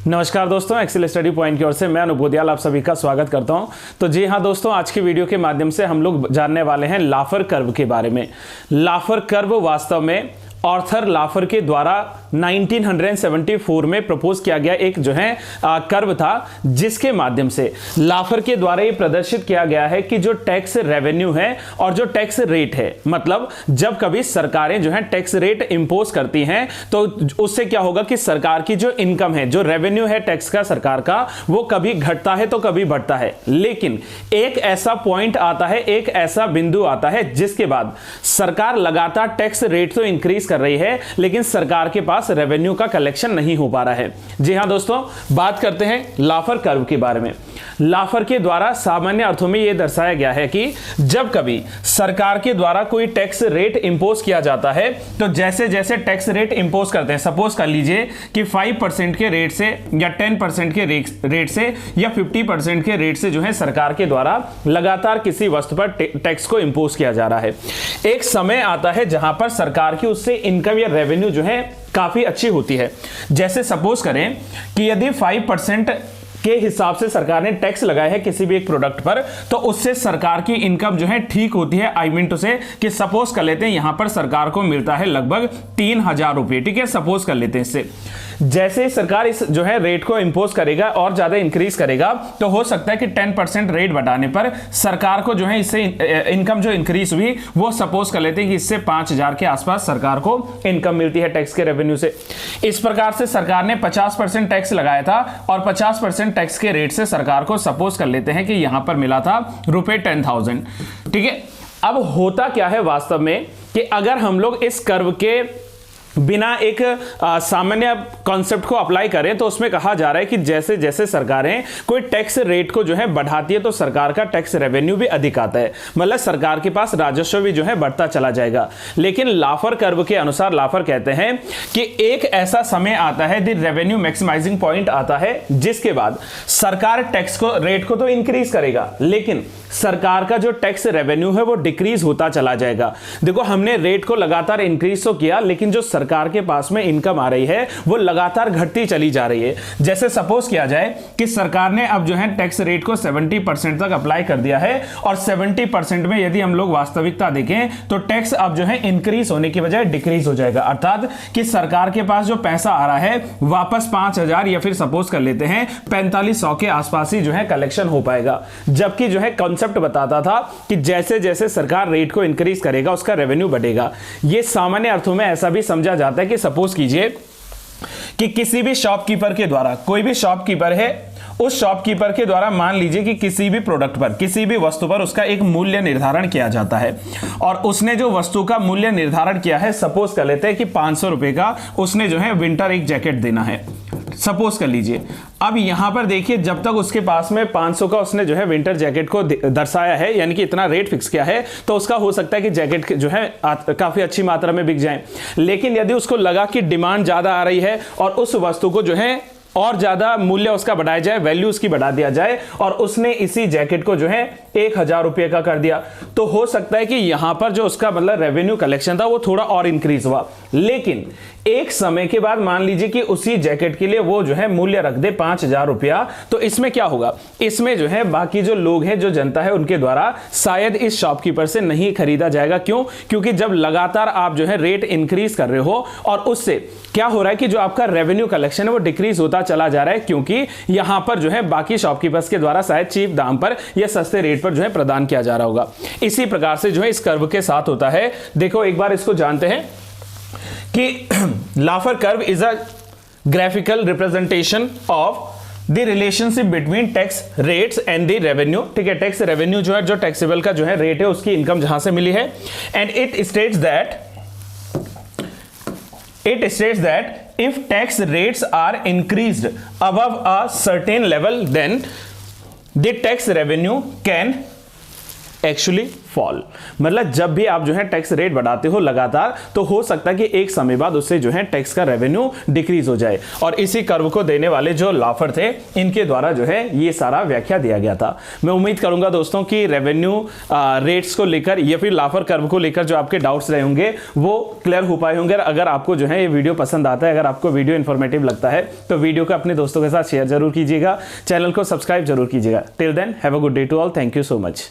नमस्कार दोस्तों, Excel study point की ओर से मैं अनुभव दयाल आप सभी का स्वागत करता हूं। तो जी हां दोस्तों, आज की वीडियो के माध्यम से हम लोग जानने वाले हैं लाफर कर्व के बारे में। लाफर कर्व वास्तव में आर्थर लाफर के द्वारा 1974 में प्रपोज किया गया एक जो है कर्व था, जिसके माध्यम से लाफर के द्वारा ये प्रदर्शित किया गया है कि जो टैक्स रेवेन्यू है और जो टैक्स रेट है, मतलब जब कभी सरकारें जो है टैक्स रेट इंपोज करती हैं तो उससे क्या होगा कि सरकार की जो इनकम है, जो रेवेन्यू है टैक्स का सरकार का, वो कभी घटता है तो कभी बढ़ता है। लेकिन एक ऐसा पॉइंट आता है, एक ऐसा बिंदु आता है जिसके बाद सरकार लगातार टैक्स रेट तो इंक्रीज कर रही है, लेकिन सरकार के पास रेवेन्यू का कलेक्शन नहीं हो पा रहा है। जी हां दोस्तों, बात करते हैं लाफर कर्व के बारे में। लाफर के द्वारा सामान्य अर्थों में यह दर्शाया गया है कि जब कभी सरकार के द्वारा कोई टैक्स रेट इंपोज किया जाता है तो जैसे जैसे टैक्स रेट इंपोज करते हैं, सपोज कर लीजिए कि 5% के रेट से या 10% के रेट से या 50% के रेट से जो है सरकार के द्वारा लगातार किसी वस्तु पर टैक्स को इंपोज किया जा रहा है। एक समय आता है जहां पर सरकार की उससे इनकम या रेवेन्यू जो है काफी अच्छी होती है। जैसे सपोज करें कि यदि 5% के हिसाब से सरकार ने टैक्स लगाया है किसी भी एक प्रोडक्ट पर, तो उससे सरकार की इनकम जो है ठीक होती है। आई मीन टू से कि सपोज कर लेते हैं यहां पर सरकार को मिलता है लगभग 3000 रुपए, ठीक है, सपोज कर लेते हैं। इससे जैसे ही सरकार इस जो है रेट को इंपोज करेगा और ज्यादा इंक्रीज करेगा, तो हो सकता है कि 10% रेट बढ़ाने पर सरकार को जो है इससे इनकम जो इंक्रीज हुई वो सपोज कर लेते हैं कि इससे 5000 के आसपास सरकार को इनकम मिलती है टैक्स के रेवेन्यू से। इस प्रकार से सरकार ने 50% टैक्स लगाया था और 50% टैक्स के रेट से सरकार को सपोज कर लेते हैं कि यहां पर मिला था ₹10,000, ठीक है। अब होता क्या है वास्तव में कि अगर हम लोग इस कर्व के बिना एक सामान्य कॉन्सेप्ट को अप्लाई करें तो उसमें कहा जा रहा है कि जैसे जैसे सरकारें कोई टैक्स रेट को जो है बढ़ाती है तो सरकार का टैक्स रेवेन्यू भी अधिक आता है, मतलब सरकार के पास राजस्व भी जो है बढ़ता चला जाएगा। लेकिन लाफर कर्व के अनुसार लाफर कहते हैं कि एक ऐसा समय आता है, द रेवेन्यू मैक्सिमाइजिंग पॉइंट आता है, जिसके बाद सरकार टैक्स को रेट को तो इंक्रीज करेगा, लेकिन सरकार का जो टैक्स रेवेन्यू है वो डिक्रीज होता चला जाएगा। देखो, हमने रेट को लगातार इंक्रीज तो किया, लेकिन जो सरकार के पास में इनकम आ रही है वो लगातार घटती चली जा रही है। जैसे सपोज किया जाए कि सरकार ने अब जो है टैक्स रेट को 70% तक अप्लाई कर दिया है और 70% में यदि हम लोग वास्तविकता देखें तो टैक्स अब जो है इंक्रीज होने की बजाय डिक्रीज हो जाएगा। अर्थात कि सरकार के पास जो पैसा आ रहा है वापस 5000 या फिर सपोज कर लेते हैं 4500 के आसपास ही जो है कलेक्शन हो पाएगा। जबकि जो है कॉन्सेप्ट बताता था कि जैसे जैसे सरकार रेट को इंक्रीज करेगा उसका रेवेन्यू बढ़ेगा। यह सामान्य अर्थों में ऐसा भी समझा जाता है कि सपोज कीजिए कि किसी भी शॉपकीपर के द्वारा, कोई भी शॉपकीपर है, उस शॉपकीपर के द्वारा मान लीजिए कि किसी भी प्रोडक्ट पर, किसी भी वस्तु पर उसका एक मूल्य निर्धारण किया जाता है और उसने जो वस्तु का मूल्य निर्धारण किया है, सपोज कर लेते हैं कि 500 रुपए का उसने जो है विंटर एक जैकेट देना है, सपोज कर लीजिए। अब यहां पर देखिए, जब तक उसके पास में 500 का उसने जो है विंटर जैकेट को दर्शाया है, यानी कि इतना रेट फिक्स किया है, तो उसका हो सकता है कि जैकेट जो है काफी अच्छी मात्रा में बिक जाए। लेकिन यदि उसको लगा कि डिमांड ज्यादा आ रही है और उस वस्तु को जो है और ज्यादा मूल्य उसका बढ़ाया जाए, वैल्यू उसकी बढ़ा दिया जाए और उसने इसी जैकेट को जो है 1000 रुपए का कर दिया, तो हो सकता है कि यहां पर जो उसका मतलब रेवेन्यू कलेक्शन था वो थोड़ा और इंक्रीज हुआ। लेकिन एक समय के बाद मान लीजिए कि उसी जैकेट के लिए वो जो है मूल्य रख दे 5000 रुपया, तो इसमें क्या होगा, इसमें जो है बाकी जो लोग हैं, जो जनता है, उनके द्वारा शायद इस शॉपकीपर से नहीं खरीदा जाएगा। क्यों? क्योंकि जब लगातार आप जो है रेट इंक्रीज कर रहे हो और उससे क्या हो रहा है कि जो आपका रेवेन्यू कलेक्शन है वो डिक्रीज होता चला जा रहा है, क्योंकि यहां पर जो है बाकी शॉपकीपर्स के द्वारा शायद चीप दाम पर या सस्ते रेट पर जो है प्रदान किया जा रहा होगा। इसी प्रकार से जो है इस कर्व के साथ होता है। देखो, एक बार इसको जानते हैं कि Laffer curve is a graphical representation of the relationship between tax rates and the revenue, ठीक है। टैक्स रेवेन्यू जो है, जो टैक्सेबल का जो है रेट है, उसकी इनकम जहां से मिली है, and it states that if tax rates are increased above a certain level, then the tax revenue can actually fall. मतलब जब भी आप जो है टैक्स रेट बढ़ाते हो लगातार, तो हो सकता है कि एक समय बाद उससे जो है टैक्स का रेवेन्यू डिक्रीज हो जाए। और इसी कर्व को देने वाले जो लाफर थे, इनके द्वारा जो है ये सारा व्याख्या दिया गया था। मैं उम्मीद करूंगा दोस्तों कि रेवेन्यू रेट्स को लेकर या फिर लाफर कर्व को लेकर जो आपके डाउट्स रहे होंगे वो क्लियर हो पाए होंगे। अगर आपको जो है ये वीडियो पसंद आता है, अगर आपको वीडियो इंफॉर्मेटिव लगता है, तो वीडियो को अपने दोस्तों के साथ शेयर जरूर कीजिएगा, चैनल को सब्सक्राइब जरूर कीजिएगा। Till then have a good day to all, thank you so much.